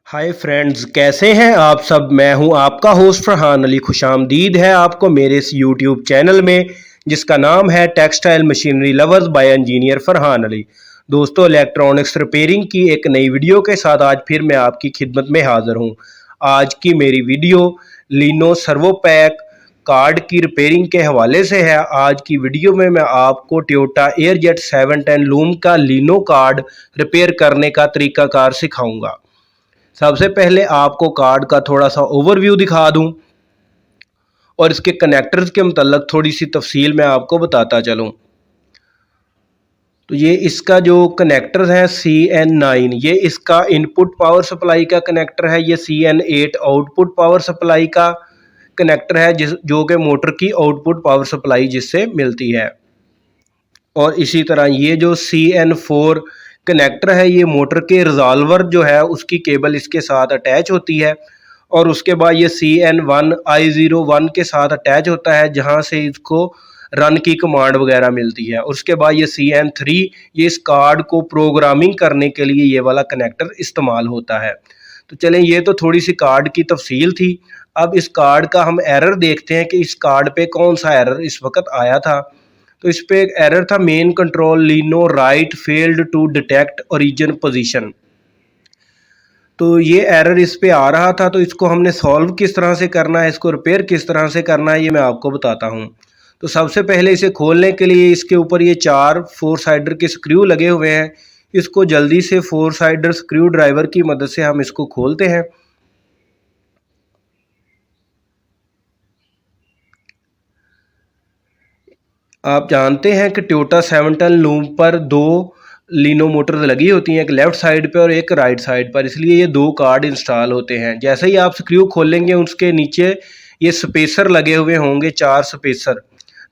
Hi friends, कैसे हैं आप सब। मैं हूं आपका होस्ट फरहान अली। खुशामदीद है आपको मेरे इस यूट्यूब चैनल में जिसका नाम है textile machinery lovers bye engineer Farhan Ali. दोस्तों, इलेक्ट्रॉनिक्स रिपेयरिंग की एक नई वीडियो के साथ आज फिर मैं आपकी खिदमत में हाज़िर हूं। आज की मेरी वीडियो लिनो सर्वोपैक कार्ड की रिपेयरिंग के हवाले से है। आज की वीडियो में मैं आपको टोयोटा एयरजेट 710 लूम का लिनो कार्ड रिपेयर करने का तरीकाकार सिखाऊंगा। सबसे पहले आपको कार्ड का थोड़ा सा ओवरव्यू दिखा दूं और इसके कनेक्टर्स के मतलब थोड़ी सी तफसील मैं आपको बताता चलूं। तो ये इसका जो कनेक्टर्स है CN9, ये इसका इनपुट पावर सप्लाई का कनेक्टर है। ये CN8 आउटपुट पावर सप्लाई का कनेक्टर है जो कि मोटर की आउटपुट पावर सप्लाई जिससे मिलती है। और इसी तरह ये जो CN4 कनेक्टर है, ये मोटर के रिजॉल्वर जो है उसकी केबल इसके साथ अटैच होती है। और उसके बाद ये CN1 I01 के साथ अटैच होता है जहाँ से इसको रन की कमांड वगैरह मिलती है। और उसके बाद ये CN3, ये इस कार्ड को प्रोग्रामिंग करने के लिए ये वाला कनेक्टर इस्तेमाल होता है। तो चलें, ये तो थोड़ी सी कार्ड की तफसील थी। अब इस कार्ड का हम एरर देखते हैं कि इस कार्ड पे कौन सा एरर इस वक्त आया था। तो इस पे एक एरर था, मेन कंट्रोल लिनो write failed to detect origin position. तो ये एरर इस पे आ रहा था। तो इसको हमने सॉल्व किस तरह से करना है, इसको रिपेयर किस तरह से करना है, ये मैं आपको बताता हूँ। तो सबसे पहले इसे खोलने के लिए इसके ऊपर ये 4 4 साइडर के स्क्रू लगे हुए हैं। इसको जल्दी से 4 साइडर स्क्रू ड्राइवर की मदद से हम इसको खोलते हैं। आप जानते हैं कि टोयोटा 710 लूम पर 2 लिनो मोटर्स लगी होती हैं, एक लेफ़्ट साइड पे और एक राइट साइड पर, इसलिए ये 2 कार्ड इंस्टॉल होते हैं। जैसे ही आप स्क्रू खोलेंगे उसके नीचे ये स्पेसर लगे हुए होंगे, 4 स्पेसर,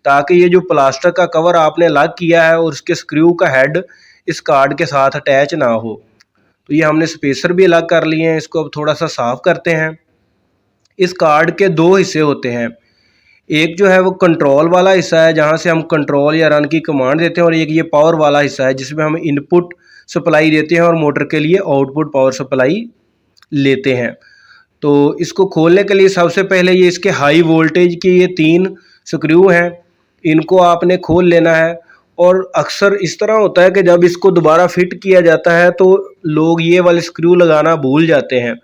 ताकि ये जो प्लास्टर का कवर आपने अलग किया है और उसके स्क्रू का हेड इस कार्ड के साथ अटैच ना हो। तो ये हमने स्पेसर भी अलग कर लिए हैं। इसको अब थोड़ा सा साफ़ करते हैं। इस कार्ड के 2 हिस्से होते हैं। एक जो है वो कंट्रोल वाला हिस्सा है जहाँ से हम कंट्रोल या रन की कमांड देते हैं, और एक ये पावर वाला हिस्सा है जिसमें हम इनपुट सप्लाई देते हैं और मोटर के लिए आउटपुट पावर सप्लाई लेते हैं। तो इसको खोलने के लिए सबसे पहले ये इसके हाई वोल्टेज के ये 3 स्क्रू हैं, इनको आपने खोल लेना है। और अक्सर इस तरह होता है कि जब इसको दोबारा फिट किया जाता है तो लोग ये वाले स्क्रू लगाना भूल जाते हैं।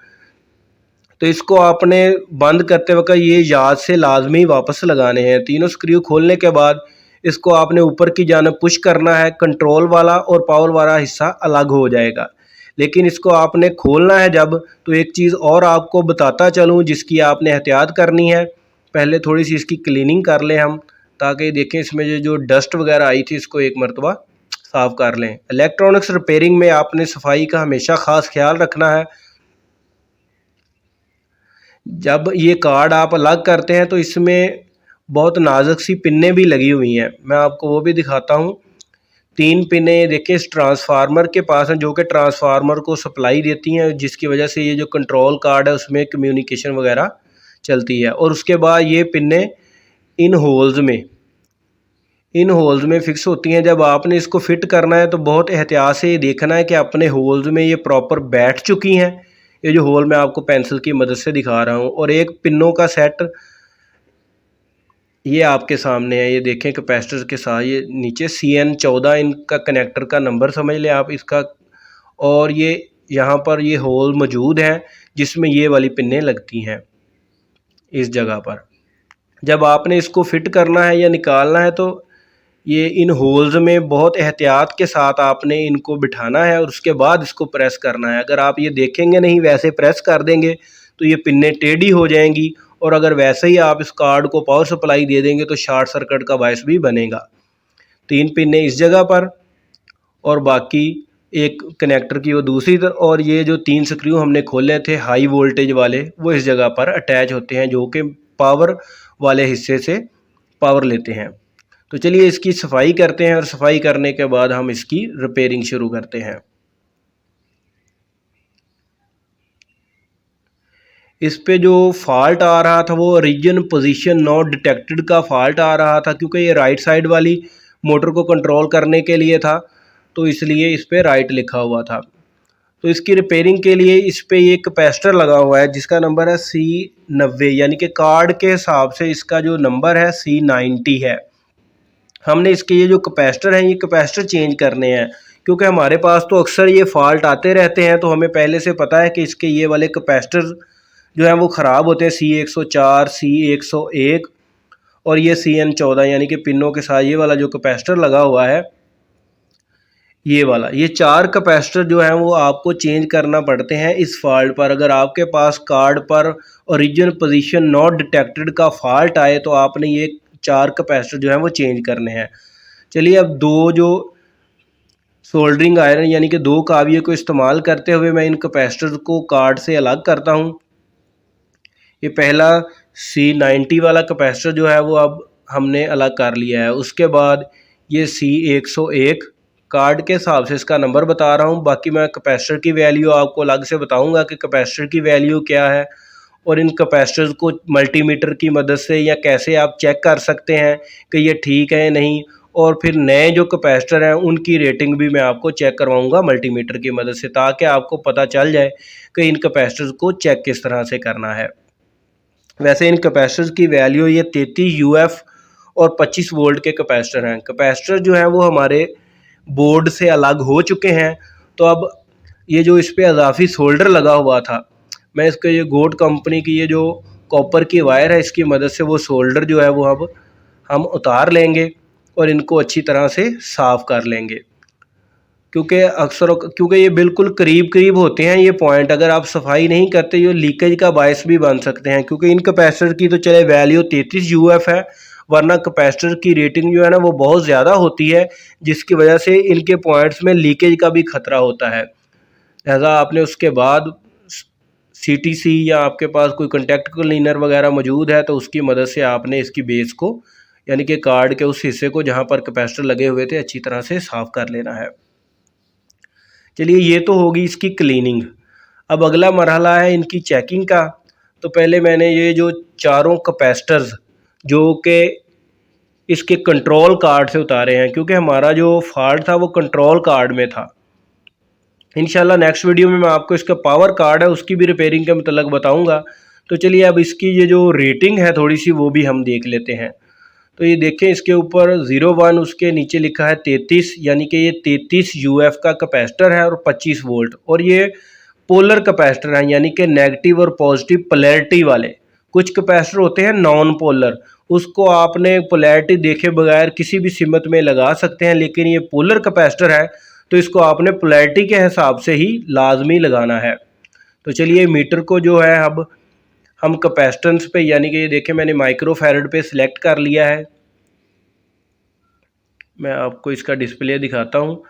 तो इसको आपने बंद करते वक्त ये याद से लाजमी वापस लगाने हैं। तीनों स्क्रू खोलने के बाद इसको आपने ऊपर की जानिब पुश करना है। कंट्रोल वाला और पावर वाला हिस्सा अलग हो जाएगा, लेकिन इसको आपने खोलना है जब। तो एक चीज़ और आपको बताता चलूँ जिसकी आपने एहतियात करनी है। पहले थोड़ी सी इसकी क्लीनिंग कर लें हम, ताकि देखें इसमें जो डस्ट वगैरह आई थी इसको एक मरतबा साफ़ कर लें। इलेक्ट्रॉनिक्स रिपेयरिंग में आपने सफाई का हमेशा ख़ास ख्याल रखना है। जब ये कार्ड आप अलग करते हैं तो इसमें बहुत नाजुक सी पिनें भी लगी हुई हैं, मैं आपको वो भी दिखाता हूँ। 3 पिनें देखिए इस ट्रांसफार्मर के पास हैं जो कि ट्रांसफार्मर को सप्लाई देती हैं, जिसकी वजह से ये जो कंट्रोल कार्ड है उसमें कम्युनिकेशन वगैरह चलती है। और उसके बाद ये पिनें इन होल्स में फ़िक्स होती हैं। जब आपने इसको फिट करना है तो बहुत एहतियात से ये देखना है कि अपने होल्स में ये प्रॉपर बैठ चुकी हैं। ये जो होल मैं आपको पेंसिल की मदद से दिखा रहा हूँ। और एक पिनों का सेट ये आपके सामने है, ये देखें कैपेसिटर के साथ। ये नीचे CN14 इनका कनेक्टर का नंबर समझ लें आप इसका। और ये यहाँ पर ये होल मौजूद हैं जिसमें ये वाली पिनें लगती हैं इस जगह पर। जब आपने इसको फिट करना है या निकालना है तो ये इन होल्स में बहुत एहतियात के साथ आपने इनको बिठाना है और उसके बाद इसको प्रेस करना है। अगर आप ये देखेंगे नहीं, वैसे प्रेस कर देंगे तो ये पिनें टेढ़ी हो जाएंगी। और अगर वैसे ही आप इस कार्ड को पावर सप्लाई दे देंगे तो शॉर्ट सर्किट का बायस भी बनेगा। 3 पिनें इस जगह पर और बाकी एक कनेक्टर की वो दूसरी तरफ। और ये जो 3 स्क्रू हमने खोले थे हाई वोल्टेज वाले, वो इस जगह पर अटैच होते हैं जो कि पावर वाले हिस्से से पावर लेते हैं। तो चलिए इसकी सफाई करते हैं और सफाई करने के बाद हम इसकी रिपेयरिंग शुरू करते हैं। इस पे जो फॉल्ट आ रहा था वो ओरिजिन पोजीशन नॉट डिटेक्टेड का फॉल्ट आ रहा था, क्योंकि ये राइट साइड वाली मोटर को कंट्रोल करने के लिए था तो इसलिए इस पे राइट लिखा हुआ था। तो इसकी रिपेयरिंग के लिए इस पे ये कैपेसिटर लगा हुआ है जिसका नंबर है C90, यानी कि कार्ड के हिसाब से इसका जो नंबर है C90 है। हमने इसके ये जो कैपेसिटर हैं ये कैपेसिटर चेंज करने हैं, क्योंकि हमारे पास तो अक्सर ये फॉल्ट आते रहते हैं, तो हमें पहले से पता है कि इसके ये वाले कैपेसिटर जो हैं वो ख़राब होते हैं, C104, C101 और ये CN14, यानी कि पिनों के साथ ये वाला जो कैपेसिटर लगा हुआ है ये वाला, ये 4 कैपेसिटर जो हैं वो आपको चेंज करना पड़ते हैं इस फॉल्ट पर। अगर आपके पास कार्ड पर ओरिजिनल पोजीशन नॉट डिटेक्टेड का फॉल्ट आए तो आपने ये 4 कैपेसिटर जो हैं वो चेंज करने हैं। चलिए अब दो जो सोल्डरिंग आयरन यानी कि 2 काविये को इस्तेमाल करते हुए मैं इन कैपेसिटर को कार्ड से अलग करता हूँ। ये पहला C90 वाला कैपेसिटर जो है वो अब हमने अलग कर लिया है। उसके बाद ये C101 कार्ड के हिसाब से इसका नंबर बता रहा हूँ, बाकी मैं कैपेसिटर की वैल्यू आपको अलग से बताऊँगा कि कैपेसिटर की वैल्यू क्या है और इन कैपेसिटर्स को मल्टीमीटर की मदद से या कैसे आप चेक कर सकते हैं कि ये ठीक है या नहीं। और फिर नए जो कैपेसिटर हैं उनकी रेटिंग भी मैं आपको चेक करवाऊँगा मल्टीमीटर की मदद से, ताकि आपको पता चल जाए कि इन कैपेसिटर्स को चेक किस तरह से करना है। वैसे इन कैपेसिटर्स की वैल्यू ये 33 UF और 25 वोल्ट के कैपेसिटर हैं। कैपेसिटर जो हैं वो हमारे बोर्ड से अलग हो चुके हैं। तो अब ये जो इस पे अज़ाफ़ी सोल्डर लगा हुआ था, मैं इसके ये गोट कंपनी की ये जो कॉपर की वायर है इसकी मदद से वो सोल्डर जो है वो अब हम उतार लेंगे और इनको अच्छी तरह से साफ़ कर लेंगे, क्योंकि ये बिल्कुल करीब करीब होते हैं ये पॉइंट। अगर आप सफाई नहीं करते ये लीकेज का बायस भी बन सकते हैं, क्योंकि इन कैपेसिटर की तो चले वैल्यू 33 UF है, वरना कैपेसिटर की रेटिंग जो है ना वो बहुत ज़्यादा होती है, जिसकी वजह से इनके पॉइंट्स में लीकेज का भी खतरा होता है। लिहाजा आपने उसके बाद CTC या आपके पास कोई कंटेक्ट क्लीनर वगैरह मौजूद है तो उसकी मदद से आपने इसकी बेस को यानी कि कार्ड के उस हिस्से को जहाँ पर कैपेसिटर लगे हुए थे अच्छी तरह से साफ़ कर लेना है। चलिए ये तो होगी इसकी क्लीनिंग। अब अगला मरहला है इनकी चेकिंग का। तो पहले मैंने ये जो चारों कैपेसिटर्स जो कि इसके कंट्रोल कार्ड से उतारे हैं, क्योंकि हमारा जो फॉल्ट था वो कंट्रोल कार्ड में था। इंशाल्लाह नेक्स्ट वीडियो में मैं आपको इसका पावर कार्ड है उसकी भी रिपेयरिंग के मतलब बताऊंगा। तो चलिए अब इसकी ये जो रेटिंग है थोड़ी सी वो भी हम देख लेते हैं। तो ये देखें इसके ऊपर 01 उसके नीचे लिखा है 33, यानी कि ये 33 UF का कैपेसिटर है और 25 वोल्ट। और ये पोलर कैपेसिटर हैं, यानी कि नेगेटिव और पॉजिटिव पोलैरिटी वाले। कुछ कैपेसिटर होते हैं नॉन पोलर, उसको आपने पोलैरिटी देखे बगैर किसी भी सिमत में लगा सकते हैं, लेकिन ये पोलर कैपेसिटर है तो इसको आपने पोलैरिटी के हिसाब से ही लाजमी लगाना है। तो चलिए मीटर को जो है अब हम कैपेसिटेंस पे यानी कि ये देखें मैंने माइक्रोफैरड पे सिलेक्ट कर लिया है। मैं आपको इसका डिस्प्ले दिखाता हूँ।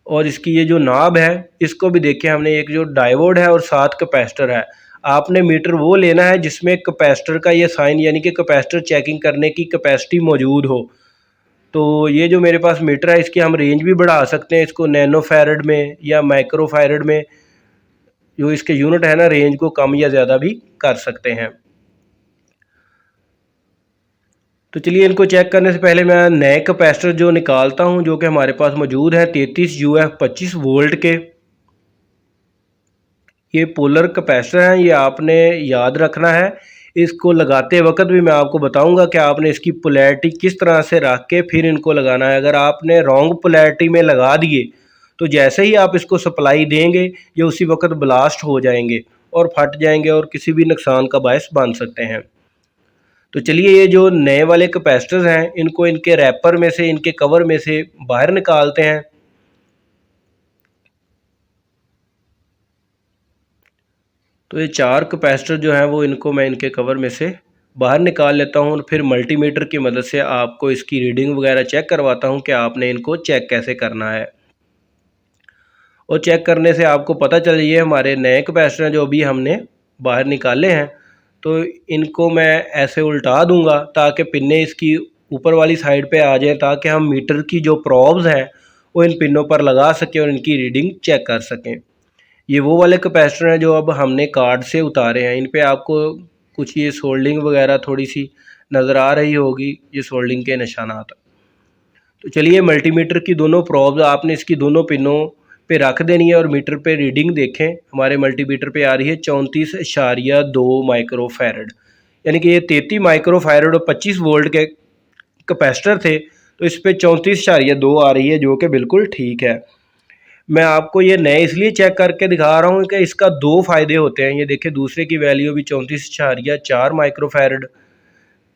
और इसकी ये जो नाब है इसको भी देखें, हमने एक जो डायोड है और 7 कैपेसिटर है। आपने मीटर वो लेना है जिसमें कैपेसिटर का ये साइन यानी कि कैपेसिटर चेकिंग करने की कैपेसिटी मौजूद हो। तो ये जो मेरे पास मीटर है इसकी हम रेंज भी बढ़ा सकते हैं, इसको नैनो फैरड में या माइक्रो फैरड में जो इसके यूनिट है ना रेंज को कम या ज़्यादा भी कर सकते हैं। तो चलिए इनको चेक करने से पहले मैं नए कैपेसिटर जो निकालता हूं जो कि हमारे पास मौजूद है 33 UF 25 वोल्ट के। ये पोलर कैपेसिटर हैं, ये आपने याद रखना है। इसको लगाते वक्त भी मैं आपको बताऊंगा कि आपने इसकी पोलैरिटी किस तरह से रख के फिर इनको लगाना है। अगर आपने रॉन्ग पोलैरिटी में लगा दिए तो जैसे ही आप इसको सप्लाई देंगे ये उसी वक्त ब्लास्ट हो जाएंगे और फट जाएंगे और किसी भी नुकसान का बायस बन सकते हैं। तो चलिए ये जो नए वाले कैपेसिटर्स हैं इनको इनके रैपर में से इनके कवर में से बाहर निकालते हैं। तो ये 4 कैपेसिटर जो हैं वो इनको मैं इनके कवर में से बाहर निकाल लेता हूँ और फिर मल्टीमीटर की मदद से आपको इसकी रीडिंग वगैरह चेक करवाता हूँ कि आपने इनको चेक कैसे करना है। और चेक करने से आपको पता चल ये हमारे नए कैपेसिटर हैं जो अभी हमने बाहर निकाले हैं। तो इनको मैं ऐसे उल्टा दूंगा ताकि पिन्ने इसकी ऊपर वाली साइड पे आ जाए, ताकि हम मीटर की जो प्रॉब्स हैं वो इन पिनों पर लगा सकें और इनकी रीडिंग चेक कर सकें। ये वो वाले कैपेसिटर हैं जो अब हमने कार्ड से उतारे हैं। इन पे आपको कुछ ये सोल्डिंग वगैरह थोड़ी सी नज़र आ रही होगी, ये सोल्डिंग के निशानात। तो चलिए मल्टीमीटर की दोनों प्रॉब्स आपने इसकी दोनों पिनों पे रख देनी है और मीटर पे रीडिंग देखें, हमारे मल्टीमीटर पे आ रही है 34.2 माइक्रोफैरड, यानी कि ये 33 माइक्रोफैरड और 25 वोल्ट के कैपेसिटर थे, तो इस पे 34.2 आ रही है, जो कि बिल्कुल ठीक है। मैं आपको ये नए इसलिए चेक करके दिखा रहा हूँ कि इसका दो फ़ायदे होते हैं। ये देखिए, दूसरे की वैल्यू भी 34.4 माइक्रोफैरड,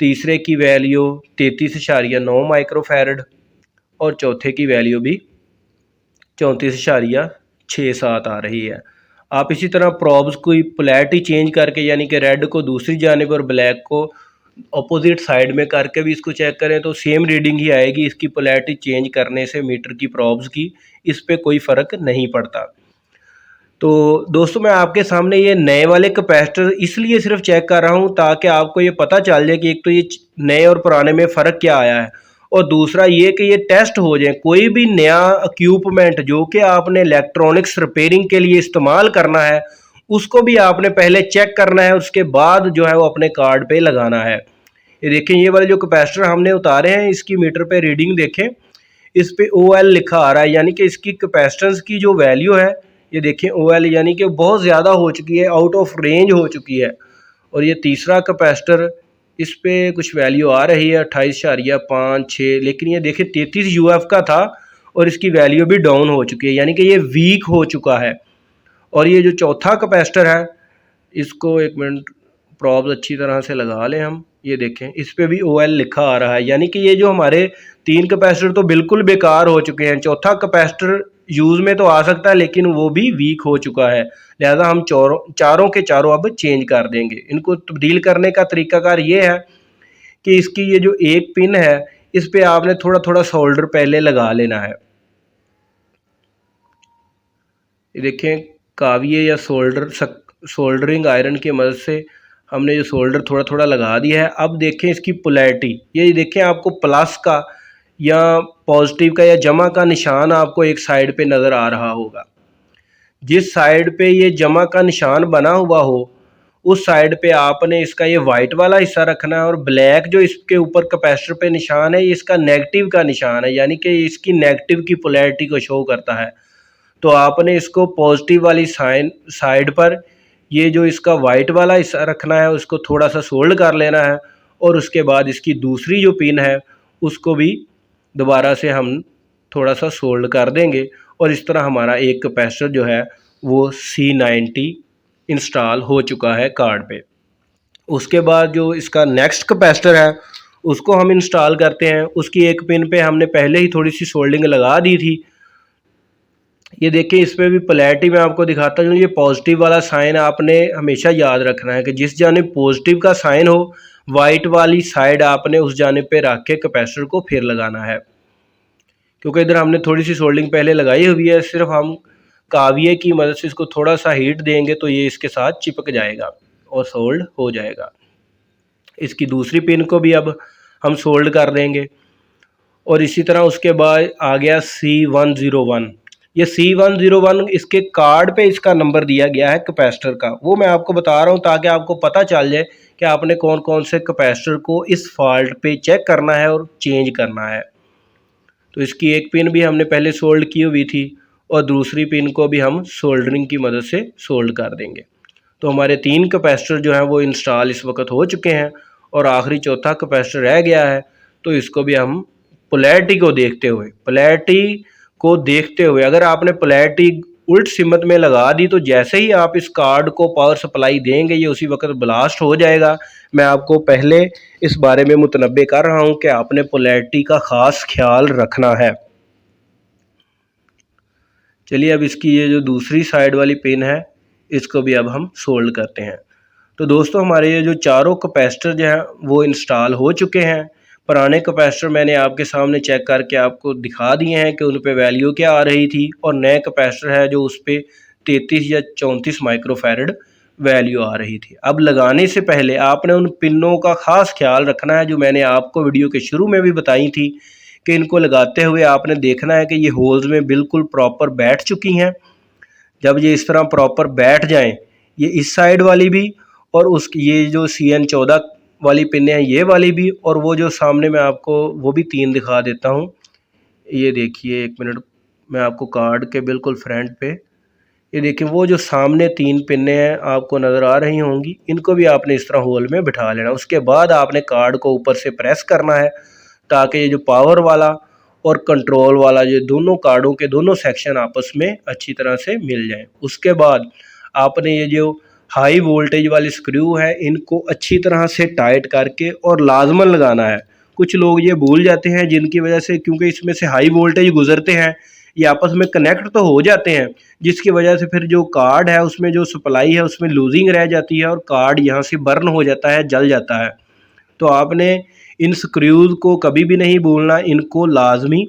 तीसरे की वैल्यू 33.9 माइक्रोफैरड और चौथे की वैल्यू भी 34.67 आ रही है। आप इसी तरह प्रॉब्स की पोलैरिटी चेंज करके, यानी कि रेड को दूसरी जानिब और ब्लैक को अपोजिट साइड में करके भी इसको चेक करें तो सेम रीडिंग ही आएगी। इसकी पोलैरिटी चेंज करने से मीटर की प्रॉब्स की इस पे कोई फ़र्क नहीं पड़ता। तो दोस्तों, मैं आपके सामने ये नए वाले कैपेसिटर इसलिए सिर्फ चेक कर रहा हूँ ताकि आपको ये पता चल जाए कि एक तो ये नए और पुराने में फ़र्क क्या आया है, और दूसरा ये कि ये टेस्ट हो जाए। कोई भी नया इक्विपमेंट जो कि आपने इलेक्ट्रॉनिक्स रिपेयरिंग के लिए इस्तेमाल करना है, उसको भी आपने पहले चेक करना है, उसके बाद जो है वो अपने कार्ड पे लगाना है। ये देखें, ये वाले जो कैपेसिटर हमने उतारे हैं, इसकी मीटर पे रीडिंग देखें, इस पे OL लिखा आ रहा है, यानी कि इसकी कैपेसिटेंस की जो वैल्यू है, ये देखें OL, यानी कि बहुत ज़्यादा हो चुकी है, आउट ऑफ रेंज हो चुकी है। और ये तीसरा कैपेसिटर, इस पे कुछ वैल्यू आ रही है 28.56, लेकिन ये देखिए 33 UF का था और इसकी वैल्यू भी डाउन हो चुकी है, यानी कि ये वीक हो चुका है। और ये जो चौथा कैपेसिटर है, इसको एक मिनट प्रॉब्स अच्छी तरह से लगा लें हम। ये देखें, इस पे भी OL लिखा आ रहा है, यानी कि ये जो हमारे तीन कैपेसिटर तो बिल्कुल बेकार हो चुके हैं। चौथा कैपेसिटर यूज़ में तो आ सकता है, लेकिन वो भी वीक हो चुका है, लिहाजा हम चारों के चारों अब चेंज कर देंगे। इनको तब्दील करने का तरीकाकार ये है कि इसकी ये जो एक पिन है, इस पे आपने थोड़ा थोड़ा सोल्डर पहले लगा लेना है। ये देखें, काविये या सोल्डरिंग आयरन की मदद से हमने जो सोल्डर थोड़ा थोड़ा लगा दिया है। अब देखें इसकी पोलैरिटी, ये देखें आपको प्लस का या पॉजिटिव का या जमा का निशान आपको एक साइड पे नज़र आ रहा होगा। जिस साइड पे ये जमा का निशान बना हुआ हो, उस साइड पे आपने इसका ये वाइट वाला हिस्सा रखना है, और ब्लैक जो इसके ऊपर कैपेसिटर पे निशान है, ये इसका नेगेटिव का निशान है, यानी कि इसकी नेगेटिव की पोलैरिटी को शो करता है। तो आपने इसको पॉजिटिव वाली साइड पर ये जो इसका वाइट वाला हिस्सा रखना है, उसको थोड़ा सा सोल्ड कर लेना है, और उसके बाद इसकी दूसरी जो पिन है उसको भी दोबारा से हम थोड़ा सा सोल्ड कर देंगे, और इस तरह हमारा एक कैपेसिटर जो है वो C90 इंस्टॉल हो चुका है कार्ड पे। उसके बाद जो इसका नेक्स्ट कैपेसिटर है उसको हम इंस्टॉल करते हैं। उसकी एक पिन पे हमने पहले ही थोड़ी सी सोल्डिंग लगा दी थी। ये देखिए, इस पे भी पोलैरिटी मैं आपको दिखाता हूँ। ये पॉजिटिव वाला साइन आपने हमेशा याद रखना है कि जिस जानिब पॉजिटिव का साइन हो, वाइट वाली साइड आपने उस जानिब पे रख के कैपेसिटर को फिर लगाना है। क्योंकि इधर हमने थोड़ी सी सोल्डिंग पहले लगाई हुई है, सिर्फ हम काविये की मदद से इसको थोड़ा सा हीट देंगे तो ये इसके साथ चिपक जाएगा और सोल्ड हो जाएगा। इसकी दूसरी पिन को भी अब हम सोल्ड कर देंगे, और इसी तरह उसके बाद आ गया C101। ये C101 इसके कार्ड पे इसका नंबर दिया गया है कैपेसिटर का, वो मैं आपको बता रहा हूँ ताकि आपको पता चल जाए कि आपने कौन कौन से कैपेसिटर को इस फॉल्ट पे चेक करना है और चेंज करना है। तो इसकी एक पिन भी हमने पहले सोल्ड की हुई थी, और दूसरी पिन को भी हम सोल्डरिंग की मदद से सोल्ड कर देंगे। तो हमारे तीन कैपेसिटर जो हैं वो इंस्टॉल इस वक्त हो चुके हैं, और आखिरी चौथा कैपेसिटर रह गया है। तो इसको भी हम पोलैरिटी को देखते हुए अगर आपने पोलैरिटी उल्ट सिमत में लगा दी तो जैसे ही आप इस कार्ड को पावर सप्लाई देंगे ये उसी वक्त ब्लास्ट हो जाएगा। मैं आपको पहले इस बारे में मुतनब्बे कर रहा हूं कि आपने पोलैरिटी का ख़ास ख्याल रखना है। चलिए, अब इसकी ये जो दूसरी साइड वाली पिन है इसको भी अब हम सोल्ड करते हैं। तो दोस्तों, हमारे ये जो चारों कैपेसिटर जो हैं वो इंस्टॉल हो चुके हैं। पुराने कैपेसिटर मैंने आपके सामने चेक करके आपको दिखा दिए हैं कि उन पे वैल्यू क्या आ रही थी, और नए कैपेसिटर है जो उस पर 33 या 34 माइक्रोफैरड वैल्यू आ रही थी। अब लगाने से पहले आपने उन पिनों का ख़ास ख्याल रखना है जो मैंने आपको वीडियो के शुरू में भी बताई थी कि इनको लगाते हुए आपने देखना है कि ये होल्स में बिल्कुल प्रॉपर बैठ चुकी हैं। जब ये इस तरह प्रॉपर बैठ जाएं, ये इस साइड वाली भी और उसकी ये जो CN14 वाली पिनें हैं ये वाली भी, और वो जो सामने मैं आपको वो भी तीन दिखा देता हूँ। ये देखिए, एक मिनट मैं आपको कार्ड के बिल्कुल फ्रंट पे, ये देखिए वो जो सामने 3 पिनें हैं आपको नज़र आ रही होंगी, इनको भी आपने इस तरह होल में बिठा लेना। उसके बाद आपने कार्ड को ऊपर से प्रेस करना है ताकि ये जो पावर वाला और कंट्रोल वाला, ये दोनों कार्डों के दोनों सेक्शन आपस में अच्छी तरह से मिल जाएं। उसके बाद आपने ये जो हाई वोल्टेज वाली स्क्रू है इनको अच्छी तरह से टाइट करके और लाजमन लगाना है। कुछ लोग ये भूल जाते हैं जिनकी वजह से, क्योंकि इसमें से हाई वोल्टेज गुजरते हैं, ये आपस में कनेक्ट तो हो जाते हैं, जिसकी वजह से फिर जो कार्ड है उसमें जो सप्लाई है उसमें लूजिंग रह जाती है और कार्ड यहाँ से बर्न हो जाता है, जल जाता है। तो आपने इन स्क्रूज़ को कभी भी नहीं भूलना, इनको लाजमी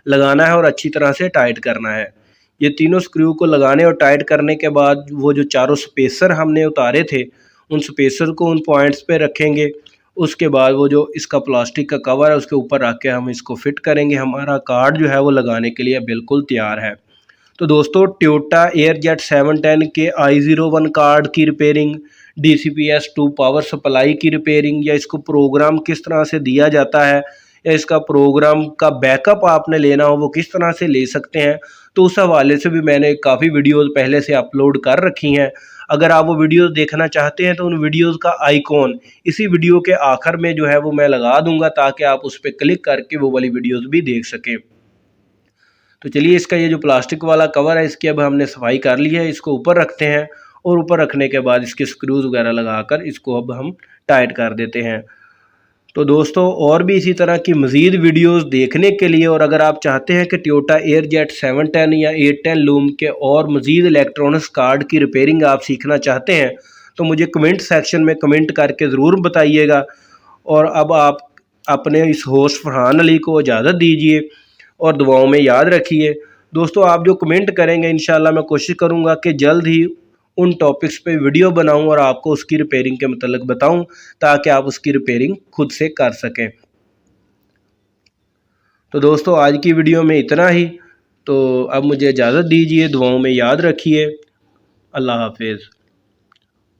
लगाना है और अच्छी तरह से टाइट करना है। ये तीनों स्क्रू को लगाने और टाइट करने के बाद वो जो चारों स्पेसर हमने उतारे थे उन स्पेसर को उन पॉइंट्स पे रखेंगे। उसके बाद वो जो इसका प्लास्टिक का कवर है उसके ऊपर रख के हम इसको फिट करेंगे। हमारा कार्ड जो है वो लगाने के लिए बिल्कुल तैयार है। तो दोस्तों, टोयोटा एयरजेट 710 के i01 कार्ड की रिपेयरिंग, DCPS2 पावर सप्लाई की रिपेयरिंग, या इसको प्रोग्राम किस तरह से दिया जाता है, या इसका प्रोग्राम का बैकअप आपने लेना हो वो किस तरह से ले सकते हैं, तो उस हवाले से भी मैंने काफ़ी वीडियोस पहले से अपलोड कर रखी हैं। अगर आप वो वीडियोस देखना चाहते हैं तो उन वीडियोस का आइकॉन इसी वीडियो के आखिर में जो है वो मैं लगा दूंगा, ताकि आप उस पर क्लिक करके वो वाली वीडियोस भी देख सकें। तो चलिए, इसका ये जो प्लास्टिक वाला कवर है इसकी अब हमने सफाई कर ली है। इसको ऊपर रखते हैं और ऊपर रखने के बाद इसके स्क्रूज वगैरह लगाकर इसको अब हम टाइट कर देते हैं। तो दोस्तों, और भी इसी तरह की मज़ीद वीडियोस देखने के लिए, और अगर आप चाहते हैं कि टोयोटा एयरजेट 710 या 810 लूम के और मज़ीद इलेक्ट्रॉनिक्स कार्ड की रिपेयरिंग आप सीखना चाहते हैं, तो मुझे कमेंट सेक्शन में कमेंट करके ज़रूर बताइएगा। और अब आप अपने इस होस्ट फरहान अली को इजाज़त दीजिए और दुआओं में याद रखिए। दोस्तों, आप जो कमेंट करेंगे इंशाल्लाह मैं कोशिश करूँगा कि जल्द ही उन टॉपिक्स पे वीडियो बनाऊं और आपको उसकी रिपेयरिंग के मतलब बताऊं, ताकि आप उसकी रिपेयरिंग खुद से कर सकें। तो दोस्तों, आज की वीडियो में इतना ही। तो अब मुझे इजाज़त दीजिए, दुआओं में याद रखिए। अल्लाह हाफिज़।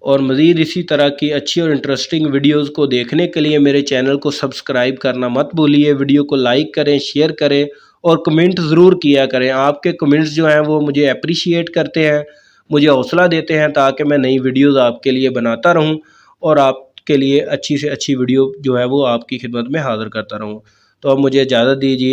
और मज़ीद इसी तरह की अच्छी और इंटरेस्टिंग वीडियोस को देखने के लिए मेरे चैनल को सब्सक्राइब करना मत भूलिए। वीडियो को लाइक करें, शेयर करें और कमेंट ज़रूर किया करें। आपके कमेंट्स जो हैं वो मुझे अप्रिशिएट करते हैं, मुझे हौसला देते हैं, ताकि मैं नई वीडियोस आपके लिए बनाता रहूं और आपके लिए अच्छी से अच्छी वीडियो जो है वो आपकी खिदमत में हाज़िर करता रहूं। तो अब मुझे इजाज़त दीजिए।